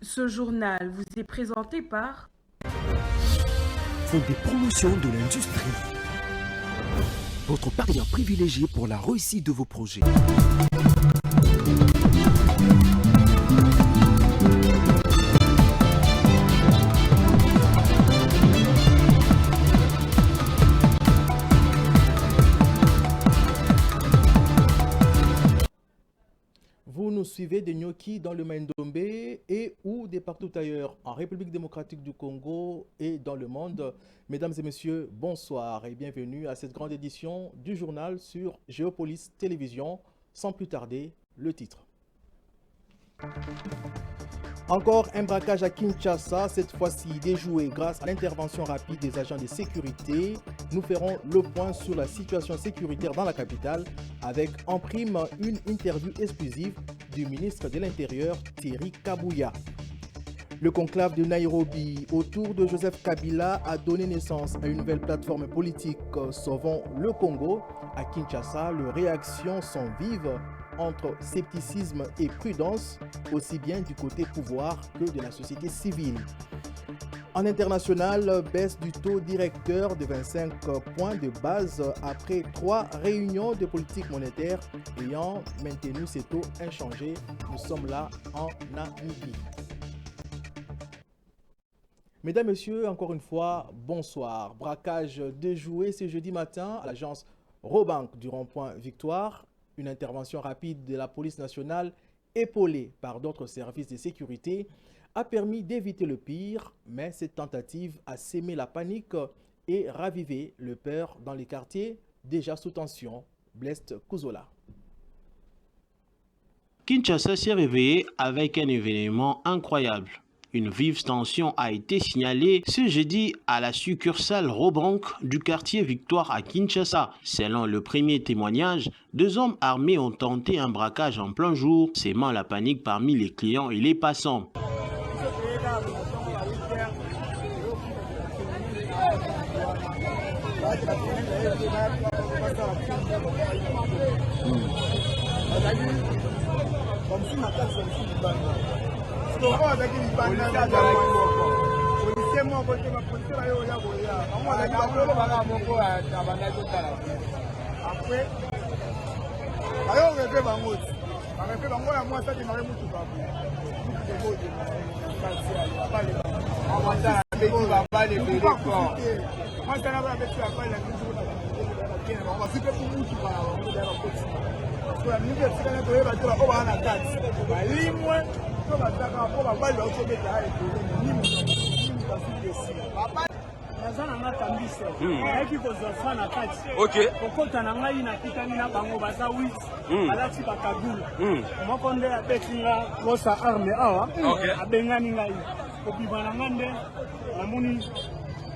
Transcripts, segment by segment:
Ce journal vous est présenté par Fonds des promotions de l'industrie. Votre partenaire privilégié pour la réussite de vos projets. Vous nous suivez de Nyoki dans le Maïndombe et ou des partout ailleurs, en République démocratique du Congo et dans le monde. Mesdames et messieurs, bonsoir et bienvenue à cette grande édition du journal sur Géopolis Télévision. Sans plus tarder, le titre. Encore un braquage à Kinshasa, cette fois-ci déjoué grâce à l'intervention rapide des agents de sécurité. Nous ferons le point sur la situation sécuritaire dans la capitale avec en prime une interview exclusive du ministre de l'Intérieur Thierry Kabouya. Le conclave de Nairobi autour de Joseph Kabila a donné naissance à une nouvelle plateforme politique Sauvons le Congo. À Kinshasa, les réactions sont vives entre scepticisme et prudence, aussi bien du côté pouvoir que de la société civile. En international, baisse du taux directeur de 25 points de base après 3 réunions de politique monétaire ayant maintenu ces taux inchangés. Nous sommes là en Namibie. Mesdames, Messieurs, encore une fois, bonsoir. Braquage déjoué ce jeudi matin à l'agence Robank du rond-point Victoire. Une intervention rapide de la police nationale, épaulée par d'autres services de sécurité, a permis d'éviter le pire, mais cette tentative a sémé la panique et ravivé le peur dans les quartiers déjà sous tension. Blaise Kouzola. Kinshasa s'est réveillé avec un événement incroyable. Une vive tension a été signalée ce jeudi à la succursale Robank du quartier Victoire à Kinshasa. Selon le premier témoignage, 2 hommes armés ont tenté un braquage en plein jour, sémant la panique parmi les clients et les passants.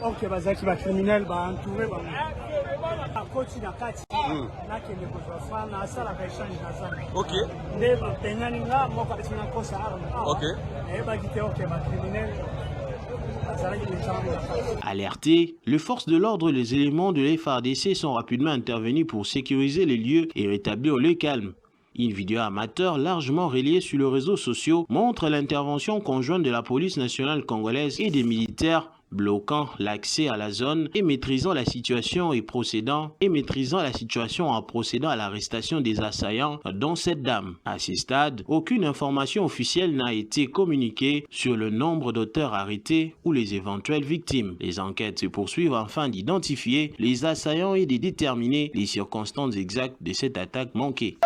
Ok, bazaki ba criminel ba entouré ba akoti na kati na kende kozofa na sala ka échange na sala. Ok. Nde ba pengani nga moko atina kosa arme. Ok. Et ba kité ok ba criminel. Alertés, les forces de l'ordre et les éléments de l'FARDC sont rapidement intervenus pour sécuriser les lieux et rétablir le calme. Une vidéo amateur largement relayée sur les réseaux sociaux montre l'intervention conjointe de la police nationale congolaise et des militaires bloquant l'accès à la zone et maîtrisant la situation en procédant à l'arrestation des assaillants dont cette dame. À ce stade, aucune information officielle n'a été communiquée sur le nombre d'auteurs arrêtés ou les éventuelles victimes. Les enquêtes se poursuivent afin d'identifier les assaillants et de déterminer les circonstances exactes de cette attaque manquée.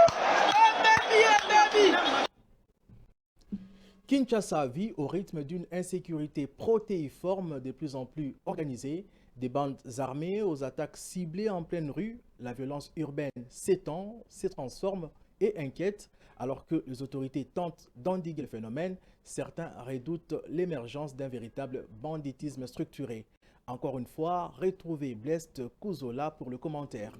Kinshasa vit au rythme d'une insécurité protéiforme de plus en plus organisée, des bandes armées aux attaques ciblées en pleine rue. La violence urbaine s'étend, se transforme et inquiète. Alors que les autorités tentent d'endiguer le phénomène, certains redoutent l'émergence d'un véritable banditisme structuré. Encore une fois, retrouvez Blaise Kouzola pour le commentaire.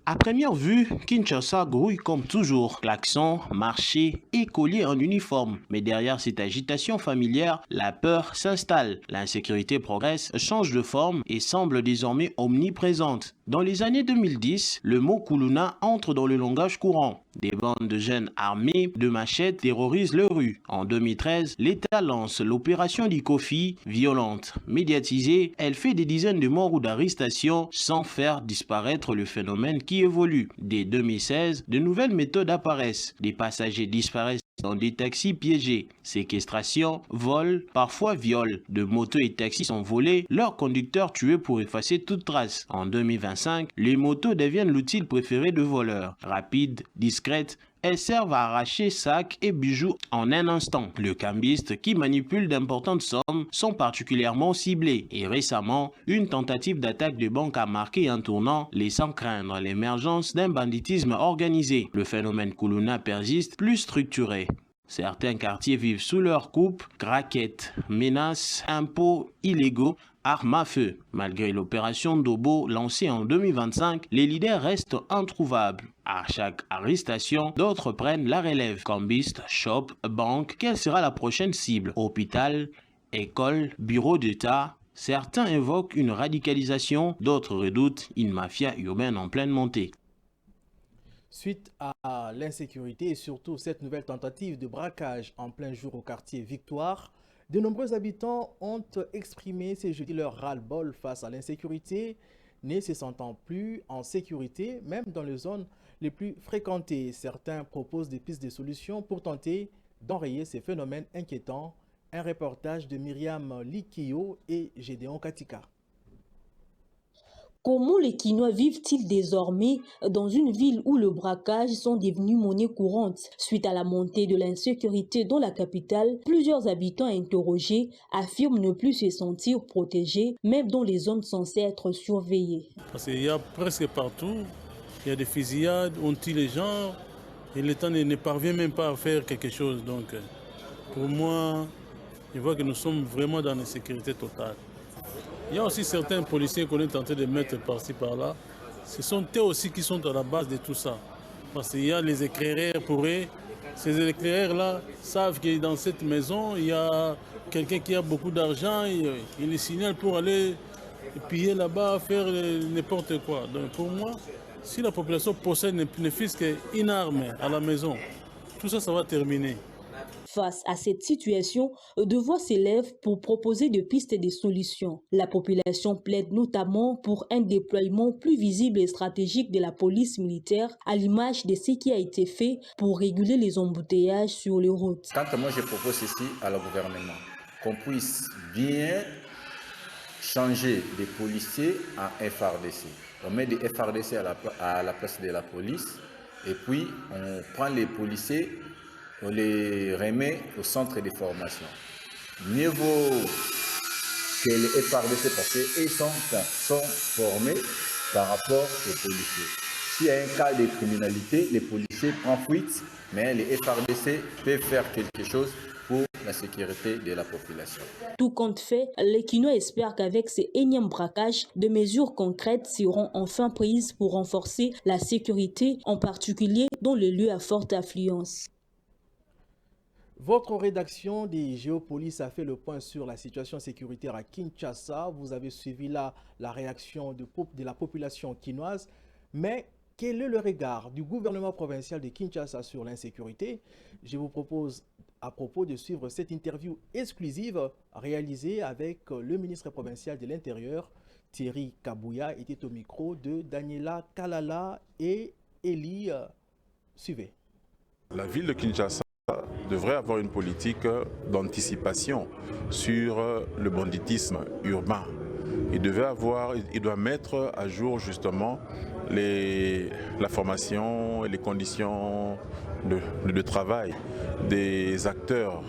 À première vue, Kinshasa grouille comme toujours, klaxons, marchés, écoliers en uniforme. Mais derrière cette agitation familière, la peur s'installe. L'insécurité progresse, change de forme et semble désormais omniprésente. Dans les années 2010, le mot Kuluna entre dans le langage courant. Des bandes de jeunes armés de machettes terrorisent les rues. En 2013, l'État lance l'opération Likofi, violente. Médiatisée, elle fait des dizaines de morts ou d'arrestations sans faire disparaître le phénomène qui évolue. Dès 2016, de nouvelles méthodes apparaissent. Des passagers disparaissent dans des taxis piégés. Séquestration, vol, parfois viol. De motos et taxis sont volés, leurs conducteurs tués pour effacer toute trace. En 2025, les motos deviennent l'outil préféré de voleurs. Rapides, discrètes, elles servent à arracher sacs et bijoux en un instant. Les cambistes qui manipulent d'importantes sommes sont particulièrement ciblés. Et récemment, une tentative d'attaque de banque a marqué un tournant, laissant craindre l'émergence d'un banditisme organisé. Le phénomène Kuluna persiste, plus structuré. Certains quartiers vivent sous leur coupe, craquettes, menaces, impôts illégaux, armes à feu. Malgré l'opération Dobo lancée en 2025, les leaders restent introuvables. À chaque arrestation, d'autres prennent la relève. Cambistes, shops, banques, quelle sera la prochaine cible? Hôpital, école, bureau d'État. Certains évoquent une radicalisation, d'autres redoutent une mafia urbaine en pleine montée. Suite à l'insécurité et surtout cette nouvelle tentative de braquage en plein jour au quartier Victoire, de nombreux habitants ont exprimé ces jeudis leur ras-le-bol face à l'insécurité, ne se sentant plus en sécurité, même dans les zones les plus fréquentées. Certains proposent des pistes de solutions pour tenter d'enrayer ces phénomènes inquiétants. Un reportage de Myriam Likio et Gédéon Katika. Comment les Kinois vivent-ils désormais dans une ville où le braquage sont devenus monnaie courante? Suite à la montée de l'insécurité dans la capitale, plusieurs habitants interrogés affirment ne plus se sentir protégés, même dans les zones censées être surveillées. Parce qu'il y a presque partout, il y a des fusillades, on tue les gens et l'État ne parvient même pas à faire quelque chose. Donc pour moi, je vois que nous sommes vraiment dans l'insécurité totale. Il y a aussi certains policiers qu'on est tenté de mettre par-ci par-là. Ce sont eux aussi qui sont à la base de tout ça. Parce qu'il y a les éclaireurs pour eux. Ces éclaireurs-là savent que dans cette maison, il y a quelqu'un qui a beaucoup d'argent. Il les signale pour aller piller là-bas, faire n'importe quoi. Donc pour moi, si la population possède ne fût-ce qu'une arme à la maison, tout ça, ça va terminer. Face à cette situation, deux voix s'élèvent pour proposer des pistes et des solutions. La population plaide notamment pour un déploiement plus visible et stratégique de la police militaire, à l'image de ce qui a été fait pour réguler les embouteillages sur les routes. Quand moi je propose ici à le gouvernement qu'on puisse bien changer des policiers en FARDC. On met des FARDC à la place de la police et puis on prend les policiers. On les remet au centre de formation. Mieux vaut que les FARDC parce qu'ils sont formés par rapport aux policiers. S'il y a un cas de criminalité, les policiers prennent fuite, mais les FARDC peuvent faire quelque chose pour la sécurité de la population. Tout compte fait, les Kinois espèrent qu'avec ces énièmes braquages, des mesures concrètes seront enfin prises pour renforcer la sécurité, en particulier dans les lieux à forte affluence. Votre rédaction des Géopolis a fait le point sur la situation sécuritaire à Kinshasa. Vous avez suivi là la réaction de la population quinoise. Mais quel est le regard du gouvernement provincial de Kinshasa sur l'insécurité? Je vous propose à propos de suivre cette interview exclusive réalisée avec le ministre provincial de l'Intérieur, Thierry Kabouya, était au micro de Daniela Kalala et Eli Suvé. La ville de Kinshasa devrait avoir une politique d'anticipation sur le banditisme urbain. Il doit mettre à jour justement la formation et les conditions de travail des acteurs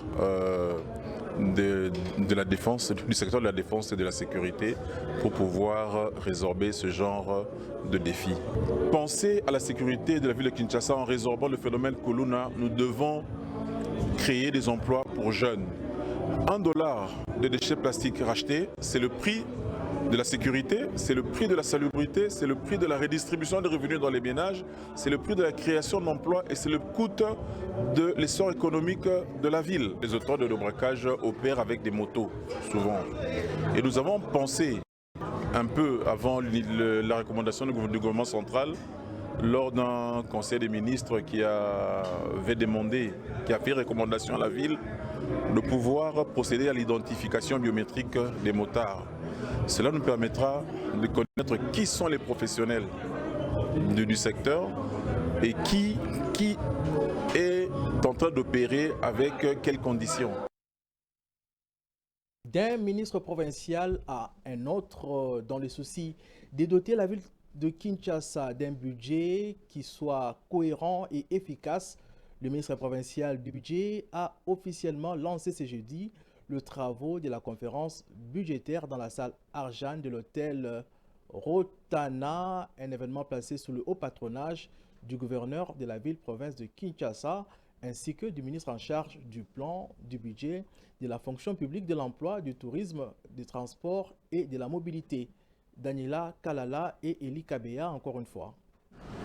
de la défense, du secteur de la défense et de la sécurité pour pouvoir résorber ce genre de défis. Penser à la sécurité de la ville de Kinshasa en résorbant le phénomène Kuluna, nous devons créer des emplois pour jeunes. $1 de déchets plastiques rachetés, c'est le prix de la sécurité, c'est le prix de la salubrité, c'est le prix de la redistribution des revenus dans les ménages, c'est le prix de la création d'emplois et c'est le coût de l'essor économique de la ville. Les auteurs de braquage opèrent avec des motos, souvent. Et nous avons pensé un peu avant la recommandation du gouvernement central, lors d'un conseil des ministres qui a fait recommandation à la ville de pouvoir procéder à l'identification biométrique des motards. Cela nous permettra de connaître qui sont les professionnels du secteur et qui est en train d'opérer avec quelles conditions. D'un ministre provincial à un autre, dans le souci de doter la ville de Kinshasa d'un budget qui soit cohérent et efficace, le ministre provincial du budget a officiellement lancé ce jeudi le travaux de la conférence budgétaire dans la salle Arjane de l'hôtel Rotana, un événement placé sous le haut patronage du gouverneur de la ville-province de Kinshasa, ainsi que du ministre en charge du plan, du budget, de la fonction publique, de l'emploi, du tourisme, du transport et de la mobilité. Daniela Kalala et Eli Kabea, encore une fois.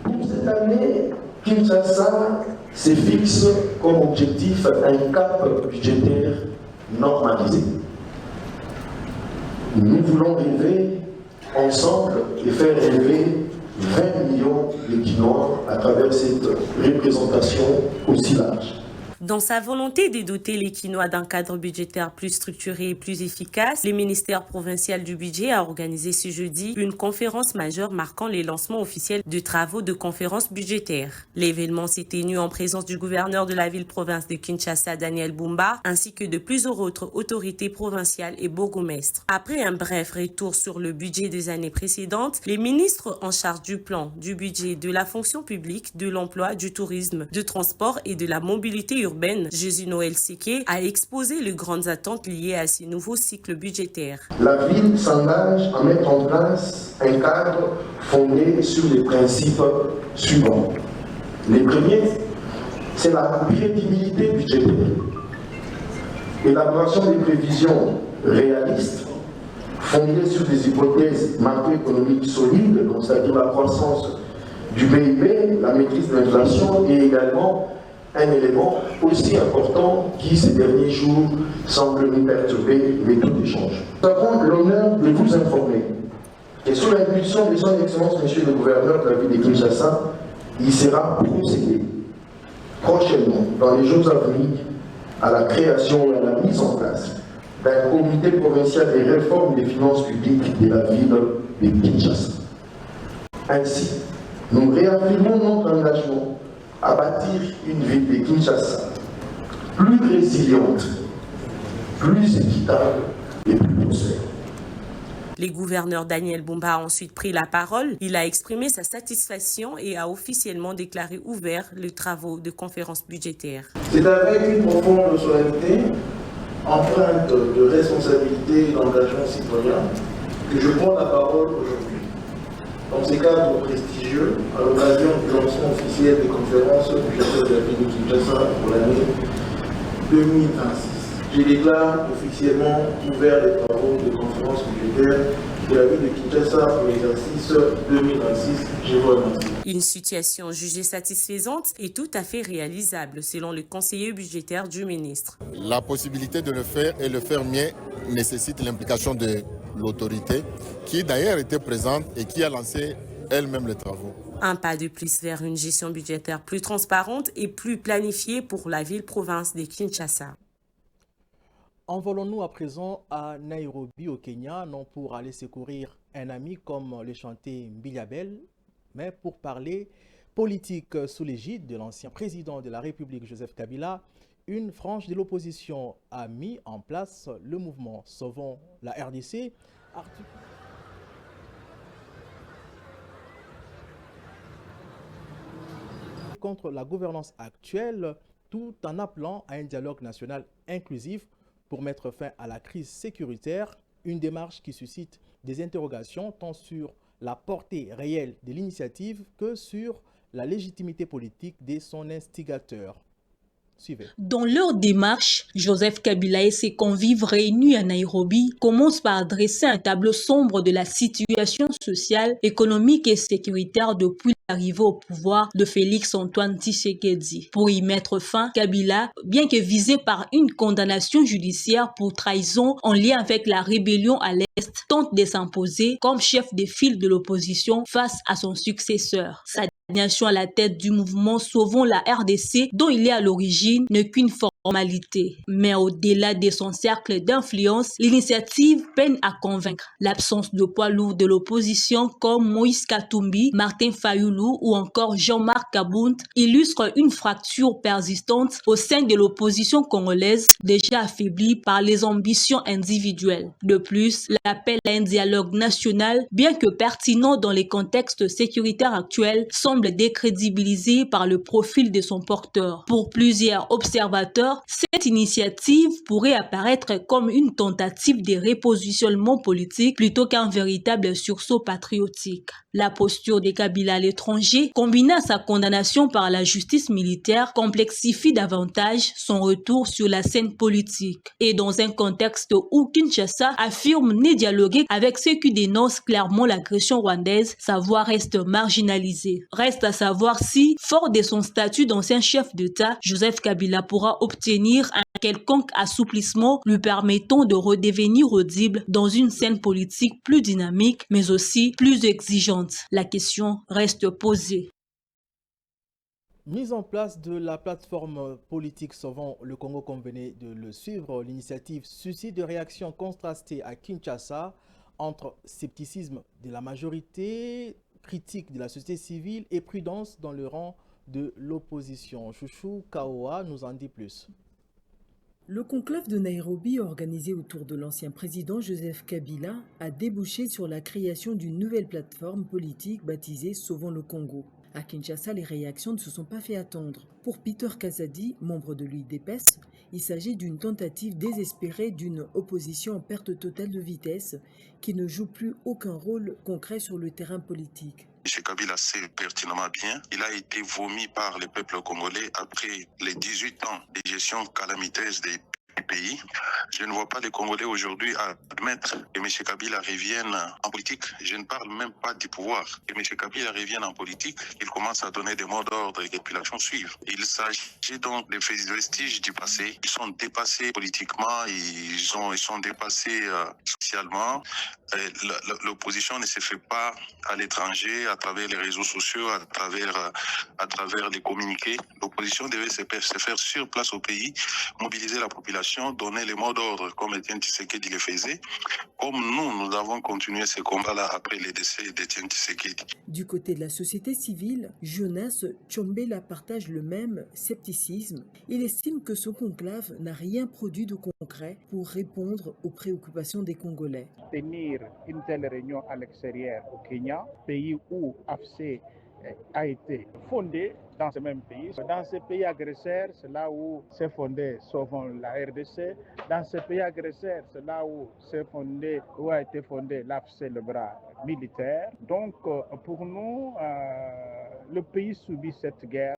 Pour cette année, Kinshasa se fixe comme objectif un cap budgétaire normalisé. Nous voulons rêver ensemble et faire rêver 20 millions de Guinois à travers cette représentation aussi large. Dans sa volonté de doter les Quinois d'un cadre budgétaire plus structuré et plus efficace, le ministère provincial du budget a organisé ce jeudi une conférence majeure marquant les lancements officiels de travaux de conférence budgétaire. L'événement s'est tenu en présence du gouverneur de la ville-province de Kinshasa, Daniel Bumba, ainsi que de plusieurs autres autorités provinciales et bourgmestres. Après un bref retour sur le budget des années précédentes, les ministres en charge du plan, du budget, de la fonction publique, de l'emploi, du tourisme, du transport et de la mobilité urbaine, Jésus Noël Seke, a exposé les grandes attentes liées à ce nouveau cycle budgétaire. La ville s'engage à mettre en place un cadre fondé sur les principes suivants. Les premiers, c'est la crédibilité budgétaire, élaboration des prévisions réalistes, fondées sur des hypothèses macroéconomiques solides, c'est-à-dire la croissance du PIB, la maîtrise de l'inflation et également un élément aussi important qui, ces derniers jours, semble nous perturber, les taux d'échange. Nous avons l'honneur de vous informer que sous l'impulsion de son Excellence, Monsieur le Gouverneur de la ville de Kinshasa, il sera procédé prochainement, dans les jours à venir, à la création et à la mise en place d'un comité provincial de réforme des finances publiques de la ville de Kinshasa. Ainsi, nous réaffirmons notre engagement à bâtir une ville de Kinshasa plus résiliente, plus équitable et plus prospère. Le gouverneur Daniel Bumba a ensuite pris la parole. Il a exprimé sa satisfaction et a officiellement déclaré ouvert les travaux de conférence budgétaire. C'est avec une profonde solennité, empreinte de responsabilité et d'engagement citoyen, que je prends la parole aujourd'hui. Dans ces cadres prestigieux, à l'occasion du lancement officiel des conférences budgétaires de la ville de Kinshasa pour l'année 2026. Je déclare officiellement ouvert les travaux de conférences budgétaires de la ville de Kinshasa pour l'exercice 2026. Je vous remercie. Une situation jugée satisfaisante et tout à fait réalisable, selon le conseiller budgétaire du ministre. La possibilité de le faire et le faire mieux nécessite l'implication de l'autorité, qui d'ailleurs était présente et qui a lancé elle-même les travaux. Un pas de plus vers une gestion budgétaire plus transparente et plus planifiée pour la ville-province de Kinshasa. Envolons-nous à présent à Nairobi, au Kenya, non pour aller secourir un ami comme le chantait Mbiliabel, mais pour parler politique sous l'égide de l'ancien président de la République, Joseph Kabila. Une frange de l'opposition a mis en place le mouvement Sauvons la RDC, contre la gouvernance actuelle, tout en appelant à un dialogue national inclusif pour mettre fin à la crise sécuritaire, une démarche qui suscite des interrogations tant sur la portée réelle de l'initiative que sur la légitimité politique de son instigateur. Suivez. Dans leur démarche, Joseph Kabila et ses convives réunis à Nairobi commencent par dresser un tableau sombre de la situation sociale, économique et sécuritaire depuis l'arrivée au pouvoir de Félix-Antoine Tshisekedi. Pour y mettre fin, Kabila, bien que visé par une condamnation judiciaire pour trahison en lien avec la rébellion à l'Est, tente de s'imposer comme chef de file de l'opposition face à son successeur. Sa désignation à la tête du mouvement Sauvons la RDC, dont il est à l'origine, n'est qu'une formalité. Mais au-delà de son cercle d'influence, l'initiative peine à convaincre. L'absence de poids lourds de l'opposition comme Moïse Katumbi, Martin Fayoulou ou encore Jean-Marc Kabound illustre une fracture persistante au sein de l'opposition congolaise, déjà affaiblie par les ambitions individuelles. De plus, l'appel à un dialogue national, bien que pertinent dans les contextes sécuritaires actuels, semble décrédibilisé par le profil de son porteur. Pour plusieurs observateurs, cette initiative pourrait apparaître comme une tentative de repositionnement politique plutôt qu'un véritable sursaut patriotique. La posture de Kabila à l'étranger, combinée à sa condamnation par la justice militaire, complexifie davantage son retour sur la scène politique. Et dans un contexte où Kinshasa affirme ne dialoguer avec ceux qui dénoncent clairement l'agression rwandaise, sa voix reste marginalisée. Reste à savoir si, fort de son statut d'ancien chef d'État, Joseph Kabila pourra obtenir un quelconque assouplissement lui permettant de redevenir audible dans une scène politique plus dynamique, mais aussi plus exigeante. La question reste posée. Mise en place de la plateforme politique Sauvons le Congo, comme venez de le suivre, l'initiative suscite des réactions contrastées à Kinshasa entre scepticisme de la majorité, critique de la société civile et prudence dans le rang de l'opposition. Chouchou Kaoa nous en dit plus. Le conclave de Nairobi, organisé autour de l'ancien président Joseph Kabila, a débouché sur la création d'une nouvelle plateforme politique baptisée Sauvons le Congo. À Kinshasa, les réactions ne se sont pas fait attendre. Pour Peter Kazadi, membre de l'UDPS, il s'agit d'une tentative désespérée d'une opposition en perte totale de vitesse qui ne joue plus aucun rôle concret sur le terrain politique. M. Kabila sait pertinemment bien, il a été vomi par le peuple congolais après les 18 ans de gestion calamiteuse des pays. Je ne vois pas les Congolais aujourd'hui admettre que M. Kabila revienne en politique. Je ne parle même pas du pouvoir. Que M. Kabila revienne en politique, il commence à donner des mots d'ordre et que les populations suivent. Il s'agit donc des vestiges du passé. Ils sont dépassés politiquement, ils sont dépassés socialement. L'opposition ne se fait pas à l'étranger, à travers les réseaux sociaux, à travers les communiqués. L'opposition devait se faire sur place au pays, mobiliser la population, donner les mots d'ordre comme Etienne Tshisekedi le faisait, comme nous avons continué ce combat-là après le décès d'Etienne Tshisekedi. Du côté de la société civile, Jonas Tchombela partage le même scepticisme. Il estime que ce conclave n'a rien produit de concret pour répondre aux préoccupations des Congolais. Tenir une telle réunion à l'extérieur au Kenya, pays où AFC a été fondé dans ce même pays. Dans ce pays agresseur, c'est là où s'est fondé Sauvons la RDC. Dans ce pays agresseur, c'est là où a été fondé l'AFC, le bras militaire. Donc, pour nous, le pays subit cette guerre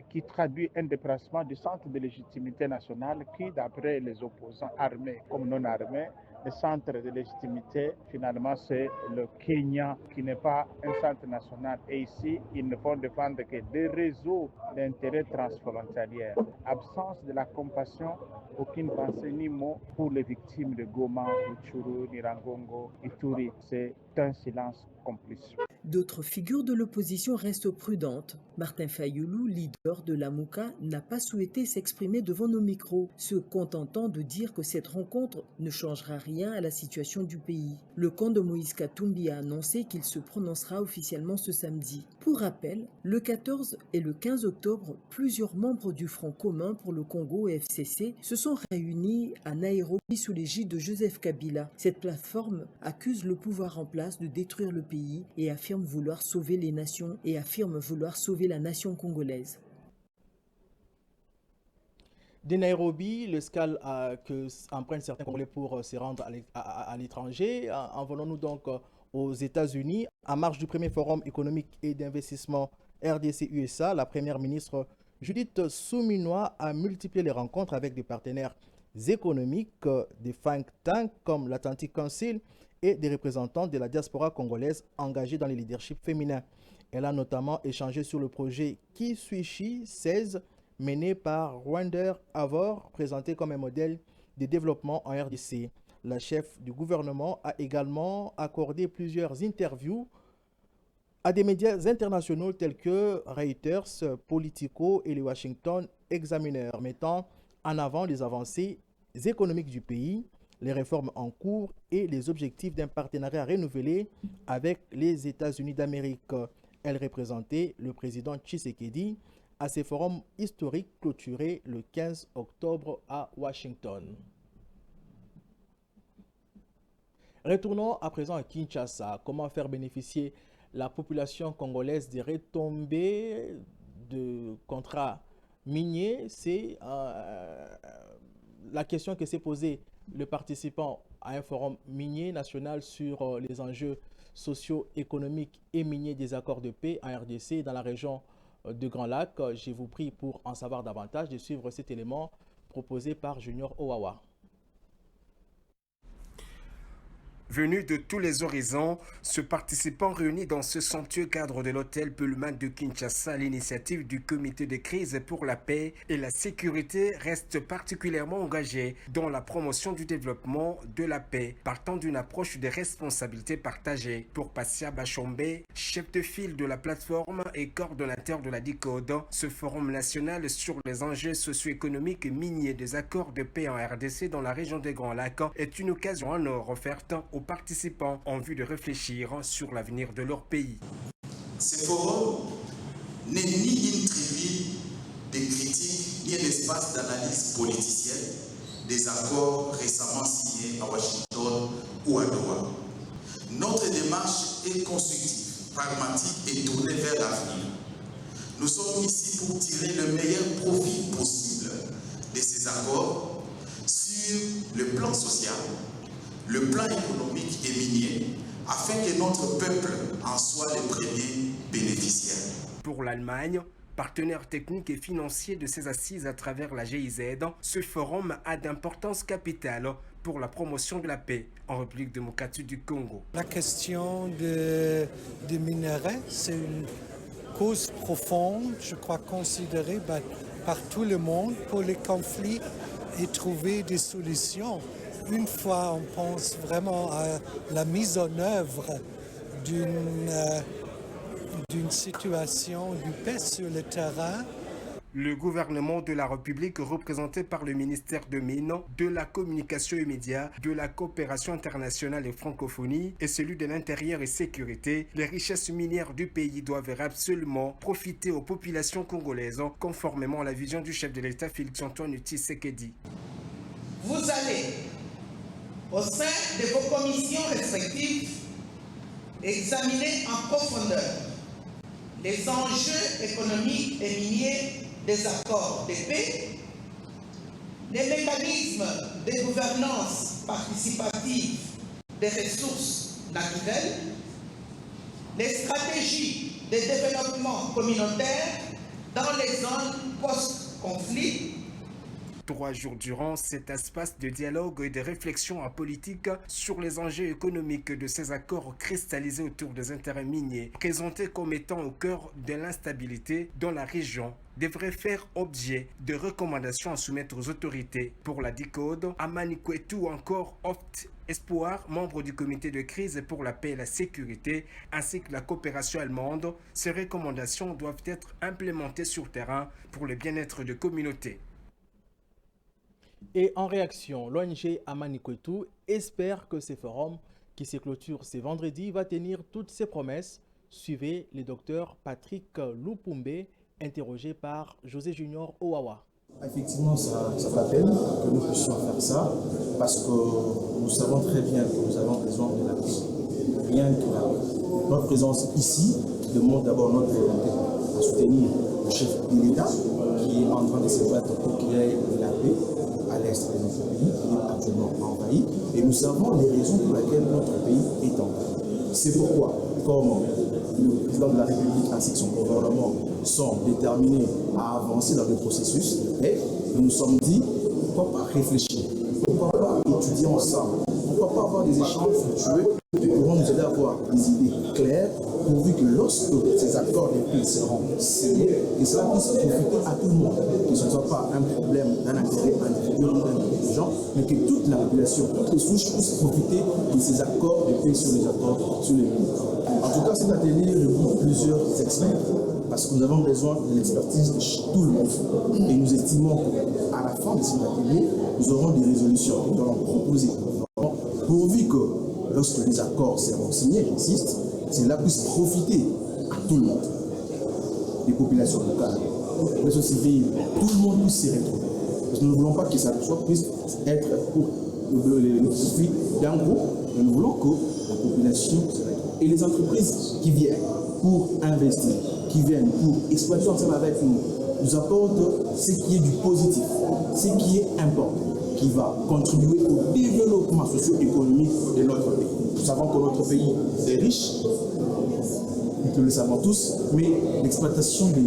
qui traduit un déplacement du centre de légitimité nationale qui, d'après les opposants armés comme non armés, le centre de légitimité, finalement, c'est le Kenya, qui n'est pas un centre national. Et ici, ils ne font défendre que des réseaux d'intérêts transfrontaliers. Absence de la compassion, aucune pensée ni mot pour les victimes de Goma, Rutshuru, Nirangongo, Ituri. C'est un silence complice. D'autres figures de l'opposition restent prudentes. Martin Fayoulou, leader de la Mouka, n'a pas souhaité s'exprimer devant nos micros, se contentant de dire que cette rencontre ne changera rien à la situation du pays. Le camp de Moïse Katumbi a annoncé qu'il se prononcera officiellement ce samedi. Pour rappel, le 14 et le 15 octobre, plusieurs membres du Front commun pour le Congo et FCC se sont réunis à Nairobi sous l'égide de Joseph Kabila. Cette plateforme accuse le pouvoir en place de détruire le pays et affirme vouloir sauver les nations et affirme vouloir sauver la nation congolaise. De Nairobi, l'escale que empruntent certains Congolais pour se rendre à l'étranger. Envolons-nous donc aux États-Unis. En marge du premier forum économique et d'investissement RDC-USA, la première ministre Judith Souminois a multiplié les rencontres avec des partenaires économiques, des think tanks comme l'Atlantic Council et des représentants de la diaspora congolaise engagés dans les leaderships féminins. Elle a notamment échangé sur le projet Kiswishi 16 mené par Rwanda Avor, présenté comme un modèle de développement en RDC. La chef du gouvernement a également accordé plusieurs interviews à des médias internationaux tels que Reuters, Politico et le Washington Examiner, mettant en avant les avancées économiques du pays, les réformes en cours et les objectifs d'un partenariat renouvelé avec les États-Unis d'Amérique. Elle représentait le président Tshisekedi à ces forums historiques clôturés le 15 octobre à Washington. Retournons à présent à Kinshasa. Comment faire bénéficier la population congolaise des retombées de contrats miniers? C'est la question que s'est posée le participant à un forum minier national sur les enjeux socio-économiques et miniers des accords de paix en RDC dans la région de Grand Lac. Je vous prie, pour en savoir davantage, de suivre cet élément proposé par Junior Owawa. Venu de tous les horizons, ce participant réuni dans ce somptueux cadre de l'hôtel Pullman de Kinshasa à l'initiative du comité de crise pour la paix et la sécurité reste particulièrement engagé dans la promotion du développement de la paix, partant d'une approche de responsabilité partagée. Pour Passia Bachombe, chef de file de la plateforme et coordonnateur de la DICODE, ce forum national sur les enjeux socio-économiques et miniers des accords de paix en RDC dans la région des Grands Lacs est une occasion en or offerte aux participants en vue de réfléchir sur l'avenir de leur pays. Ce forum n'est ni une tribune de critiques, ni un espace d'analyse politicienne des accords récemment signés à Washington ou à Doha. Notre démarche est constructive, pragmatique et tournée vers l'avenir. Nous sommes ici pour tirer le meilleur profit possible de ces accords sur le plan social, le plan économique et minier, afin que notre peuple en soit le premier bénéficiaire. Pour l'Allemagne, partenaire technique et financier de ces assises à travers la GIZ, ce forum a d'importance capitale pour la promotion de la paix en République démocratique du Congo. La question des minerais, c'est une cause profonde, je crois, considérée par tout le monde pour les conflits et trouver des solutions. Une fois on pense vraiment à la mise en œuvre d'une situation de paix sur le terrain. Le gouvernement de la République, représenté par le ministère de Mines, de la Communication et Médias, de la Coopération internationale et francophonie, et celui de l'Intérieur et Sécurité, les richesses minières du pays doivent absolument profiter aux populations congolaises, conformément à la vision du chef de l'État, Félix-Antoine Tshisekedi. Vous allez, au sein de vos commissions respectives, examiner en profondeur les enjeux économiques et miniers des accords de paix, les mécanismes de gouvernance participative des ressources naturelles, les stratégies de développement communautaire dans les zones post-conflit. 3 jours durant, cet espace de dialogue et de réflexion en politique sur les enjeux économiques de ces accords cristallisés autour des intérêts miniers, présentés comme étant au cœur de l'instabilité dans la région, devrait faire objet de recommandations à soumettre aux autorités. Pour la DICODE, Amani Kwetu ou encore Opt Espoir, membre du comité de crise pour la paix et la sécurité, ainsi que la coopération allemande, ces recommandations doivent être implémentées sur le terrain pour le bien-être de communautés. Et en réaction, l'ONG Amani Kwetu espère que ce forum, qui se clôture ce vendredi, va tenir toutes ses promesses. Suivez le docteur Patrick Lupumbe, interrogé par José Junior Owawa. Effectivement, ça va peine que nous puissions faire ça, parce que nous savons très bien que nous avons besoin de la paix. Rien que notre présence ici demande d'abord notre volonté à soutenir le chef de l'État qui est en train de se battre pour qu'il y ait de la paix à l'est de notre pays, qui est actuellement envahi, et nous savons les raisons pour lesquelles notre pays est envahi. C'est pourquoi, comme le président de la République ainsi que son gouvernement sont déterminés à avancer dans le processus de paix. Nous nous sommes dit, pourquoi pas réfléchir, pourquoi pas étudier ensemble, pourquoi pas avoir des échanges fructueux qui pourront nous aider à avoir des idées claires, pourvu que lorsque ces accords de paix seront signés, que cela puisse profiter à tout le monde, que ce ne soit pas un problème d'un intérêt individuel ou d'un dirigeant, mais que toute la population, toutes les souches puissent profiter de ces accords de paix sur les accords sur les militaires. En tout cas, cet atelier regroupe plusieurs experts, parce que nous avons besoin de l'expertise de tout le monde. Et nous estimons qu'à la fin de cet atelier, nous aurons des résolutions que nous allons proposer, pourvu que lorsque les accords seront signés, j'insiste, cela puisse profiter à tout le monde. Les populations locales, les sociétés civiles, tout le monde puisse s'y retrouver. Parce que nous ne voulons pas que ça puisse être pour le profit d'un groupe, mais nous voulons que la population se retrouve. Et les entreprises qui viennent pour investir, qui viennent pour exploiter ensemble avec nous, nous apportent ce qui est du positif, ce qui est important, qui va contribuer au développement socio-économique de notre pays. Nous savons que notre pays est riche, nous le savons tous, mais l'exploitation de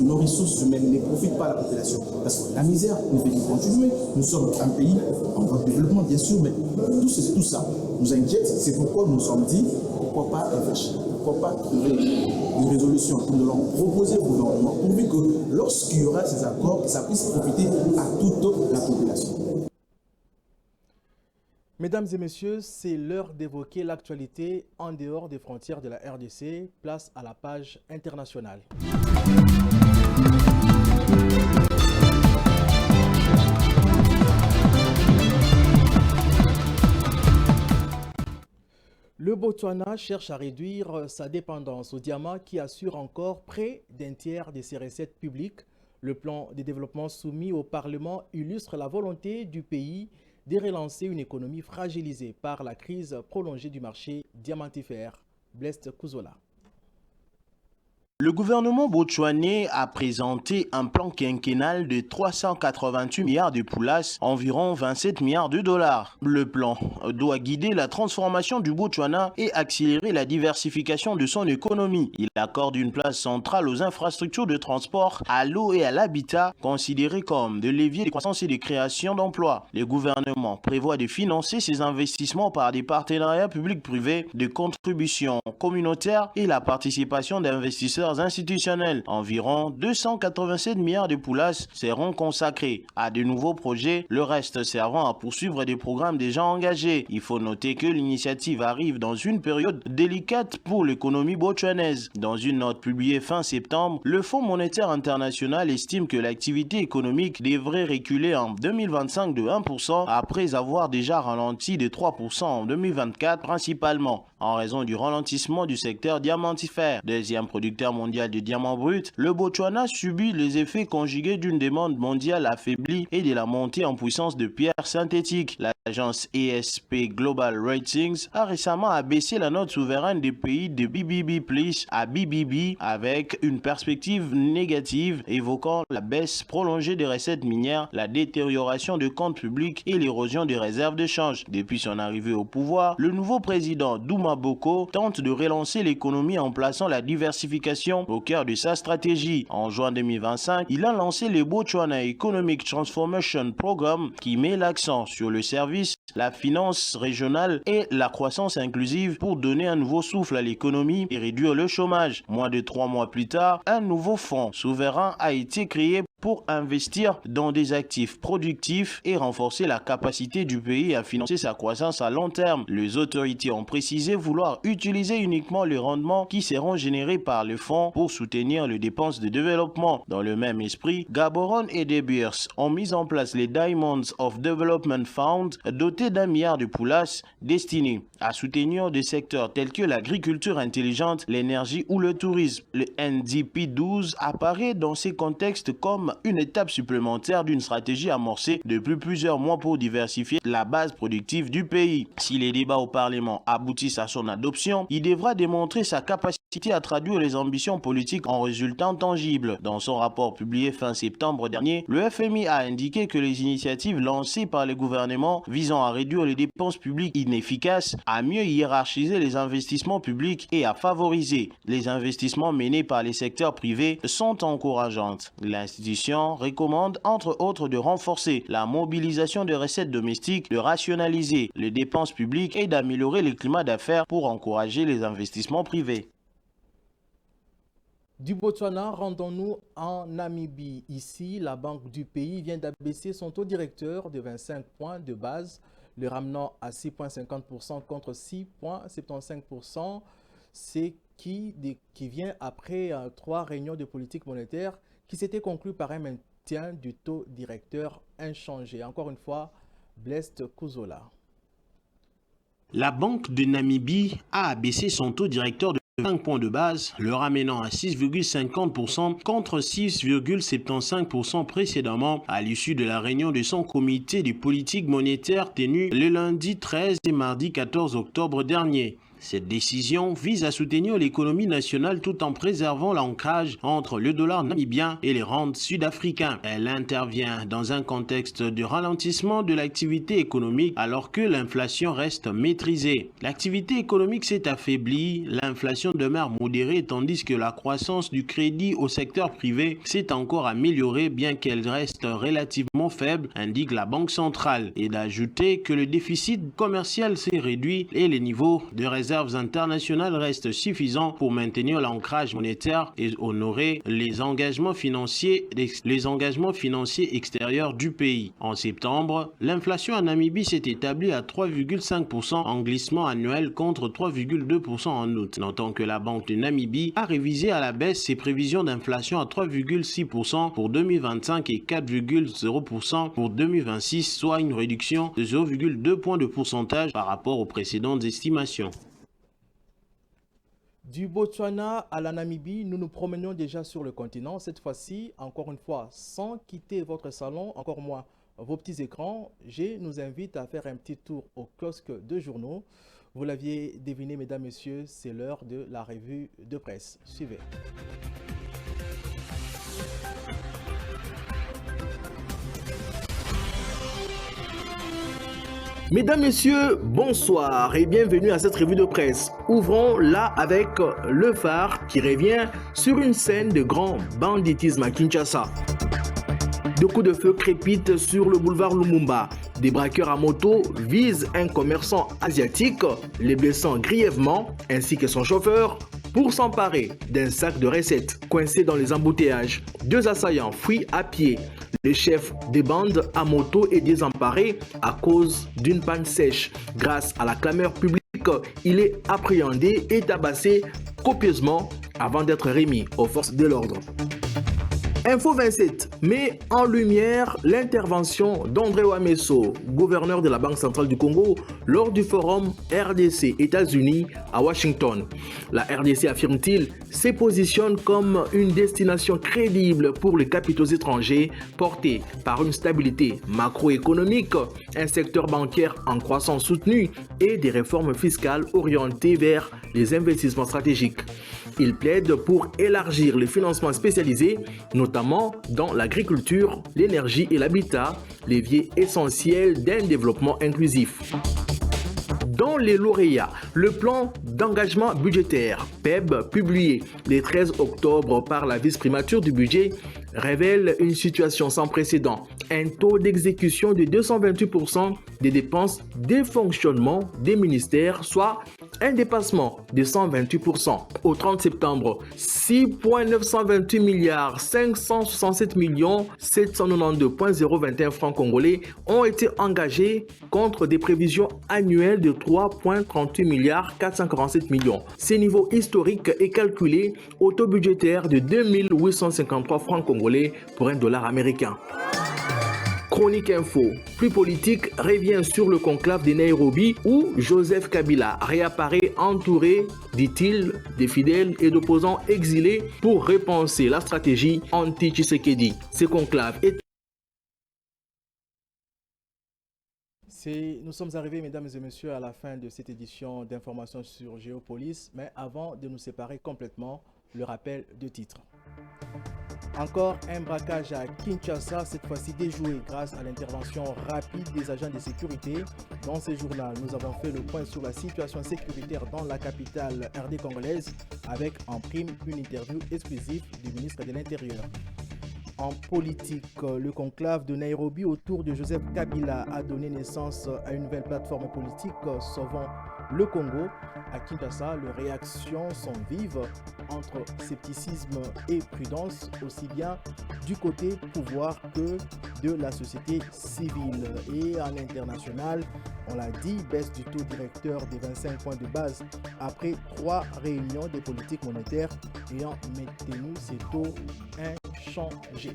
nos ressources humaines ne profite pas à la population. Parce que la misère ne fait que continuer. Nous sommes un pays en voie de développement, bien sûr, mais tout ça nous inquiète. C'est pourquoi nous nous sommes dit, pourquoi pas réfléchir, pourquoi pas trouver une résolution que nous allons proposer au gouvernement, pourvu que lorsqu'il y aura ces accords, ça puisse profiter à toute la population. Mesdames et messieurs, c'est l'heure d'évoquer l'actualité en dehors des frontières de la RDC. Place à la page internationale. Le Botswana cherche à réduire sa dépendance au diamant qui assure encore près d'un tiers de ses recettes publiques. Le plan de développement soumis au Parlement illustre la volonté du pays de relancer une économie fragilisée par la crise prolongée du marché diamantifère. Blaise Kuzola. Le gouvernement botswanais a présenté un plan quinquennal de 388 milliards de poulas, environ 27 milliards de dollars. Le plan doit guider la transformation du Botswana et accélérer la diversification de son économie. Il accorde une place centrale aux infrastructures de transport, à l'eau et à l'habitat, considérés comme des leviers de croissance et de création d'emplois. Le gouvernement prévoit de financer ces investissements par des partenariats publics-privés, des contributions communautaires et la participation d'investisseurs institutionnels. Environ 287 milliards de poulas seront consacrés à de nouveaux projets, le reste servant à poursuivre des programmes déjà engagés. Il faut noter que l'initiative arrive dans une période délicate pour l'économie botswanaise. Dans une note publiée fin septembre, le Fonds monétaire international estime que l'activité économique devrait reculer en 2025 de 1% après avoir déjà ralenti de 3% en 2024, principalement en raison du ralentissement du secteur diamantifère. Deuxième producteur mondial de diamants bruts, le Botswana subit les effets conjugués d'une demande mondiale affaiblie et de la montée en puissance de pierres synthétiques. L'agence ESP Global Ratings a récemment abaissé la note souveraine des pays de BBB+ à BBB avec une perspective négative évoquant la baisse prolongée des recettes minières, la détérioration de comptes publics et l'érosion des réserves de change. Depuis son arrivée au pouvoir, le nouveau président Duma Boko tente de relancer l'économie en plaçant la diversification au cœur de sa stratégie. En juin 2025, il a lancé le Botswana Economic Transformation Programme qui met l'accent sur le service, la finance régionale et la croissance inclusive pour donner un nouveau souffle à l'économie et réduire le chômage. Moins de 3 mois plus tard, un nouveau fonds souverain a été créé pour investir dans des actifs productifs et renforcer la capacité du pays à financer sa croissance à long terme. Les autorités ont précisé vouloir utiliser uniquement les rendements qui seront générés par le fonds pour soutenir les dépenses de développement. Dans le même esprit, Gaborone et De Beers ont mis en place les Diamonds of Development Fund, dotés d'1 milliard de poulas destinés à soutenir des secteurs tels que l'agriculture intelligente, l'énergie ou le tourisme. Le NDP 12 apparaît dans ces contextes comme comme une étape supplémentaire d'une stratégie amorcée depuis plusieurs mois pour diversifier la base productive du pays. Si les débats au Parlement aboutissent à son adoption, il devra démontrer sa capacité à traduire les ambitions politiques en résultats tangibles. Dans son rapport publié fin septembre dernier, le FMI a indiqué que les initiatives lancées par les gouvernements visant à réduire les dépenses publiques inefficaces, à mieux hiérarchiser les investissements publics et à favoriser les investissements menés par les secteurs privés sont encourageantes. L'institution recommande entre autres de renforcer la mobilisation de recettes domestiques, de rationaliser les dépenses publiques et d'améliorer le climat d'affaires pour encourager les investissements privés. Du Botswana, rendons-nous en Namibie. Ici, la banque du pays vient d'abaisser son taux directeur de 25 points de base, le ramenant à 6,50% contre 6,75%. C'est qui vient après 3 réunions de politique monétaire qui s'étaient conclues par un maintien du taux directeur inchangé. Encore une fois, Blest Kuzola. La Banque de Namibie a abaissé son taux directeur de 5 points de base, le ramenant à 6,50% contre 6,75% précédemment à l'issue de la réunion de son comité de politique monétaire tenue le lundi 13 et mardi 14 octobre dernier. Cette décision vise à soutenir l'économie nationale tout en préservant l'ancrage entre le dollar namibien et les rands sud-africains. Elle intervient dans un contexte de ralentissement de l'activité économique alors que l'inflation reste maîtrisée. L'activité économique s'est affaiblie, l'inflation demeure modérée tandis que la croissance du crédit au secteur privé s'est encore améliorée bien qu'elle reste relativement faible, indique la Banque centrale, et d'ajouter que le déficit commercial s'est réduit et les niveaux de réserves internationales restent suffisants pour maintenir l'ancrage monétaire et honorer les engagements financiers extérieurs du pays. En septembre, l'inflation en Namibie s'est établie à 3,5% en glissement annuel contre 3,2% en août. Notons que la Banque de Namibie a révisé à la baisse ses prévisions d'inflation à 3,6% pour 2025 et 4,0% pour 2026, soit une réduction de 0,2 points de pourcentage par rapport aux précédentes estimations. Du Botswana à la Namibie, nous nous promenons déjà sur le continent. Cette fois-ci, encore une fois, sans quitter votre salon, encore moins vos petits écrans, je nous invite à faire un petit tour au kiosque de journaux. Vous l'aviez deviné, mesdames, messieurs, c'est l'heure de la revue de presse. Suivez. Mesdames, Messieurs, bonsoir et bienvenue à cette revue de presse. Ouvrons-la avec le phare qui revient sur une scène de grand banditisme à Kinshasa. Deux coups de feu crépitent sur le boulevard Lumumba. Des braqueurs à moto visent un commerçant asiatique, les blessant grièvement, ainsi que son chauffeur, pour s'emparer d'un sac de recettes. Coincé dans les embouteillages, 2 assaillants fuient à pied. Le chef des bandes à moto est désemparé à cause d'une panne sèche. Grâce à la clameur publique, il est appréhendé et tabassé copieusement avant d'être remis aux forces de l'ordre. Info 27 met en lumière l'intervention d'André Ouamesso, gouverneur de la Banque centrale du Congo, lors du forum RDC-États-Unis à Washington. La RDC, affirme-t-il, se positionne comme une destination crédible pour les capitaux étrangers, portés par une stabilité macroéconomique, un secteur bancaire en croissance soutenue et des réformes fiscales orientées vers les investissements stratégiques. Il plaide pour élargir les financements spécialisés, notamment dans l'agriculture, l'énergie et l'habitat, leviers essentiels d'un développement inclusif. Dans les lauréats, le plan d'engagement budgétaire PEB publié le 13 octobre par la vice-primature du budget révèle une situation sans précédent. Un taux d'exécution de 228% des dépenses de fonctionnement des ministères, soit un dépassement de 128%. Au 30 septembre, 6,928 milliards 567 millions 792,021 francs congolais ont été engagés contre des prévisions annuelles de 3,38 milliards 447 millions. Ce niveau historique est calculé au taux budgétaire de 2853 francs congolais pour $1 américain. Chronique Info, plus politique, revient sur le conclave de Nairobi où Joseph Kabila réapparaît entouré, dit-il, des fidèles et d'opposants exilés pour repenser la stratégie anti-Tshisekedi. Ce conclave est... Nous sommes arrivés, mesdames et messieurs, à la fin de cette édition d'informations sur Géopolis, mais avant de nous séparer complètement, le rappel de titres. Encore un braquage à Kinshasa, cette fois-ci déjoué grâce à l'intervention rapide des agents de sécurité. Dans ce journal, nous avons fait le point sur la situation sécuritaire dans la capitale RD congolaise avec en prime une interview exclusive du ministre de l'Intérieur. En politique, le conclave de Nairobi autour de Joseph Kabila a donné naissance à une nouvelle plateforme politique sauvant le Congo. À Kinshasa, les réactions sont vives entre scepticisme et prudence, aussi bien du côté pouvoir que de la société civile. Et en international, on l'a dit, baisse du taux directeur des 25 points de base après 3 réunions des politiques monétaires ayant maintenu ces taux inchangés.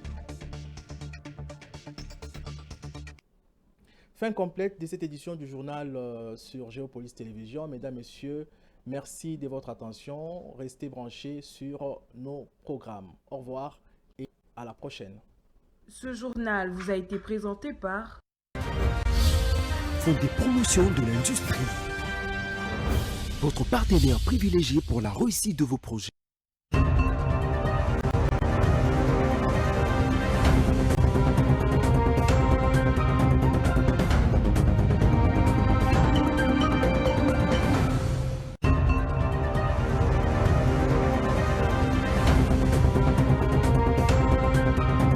Fin complète de cette édition du journal sur Géopolis Télévision. Mesdames, Messieurs, merci de votre attention. Restez branchés sur nos programmes. Au revoir et à la prochaine. Ce journal vous a été présenté par Fonds des promotions de l'industrie. Votre partenaire privilégié pour la réussite de vos projets.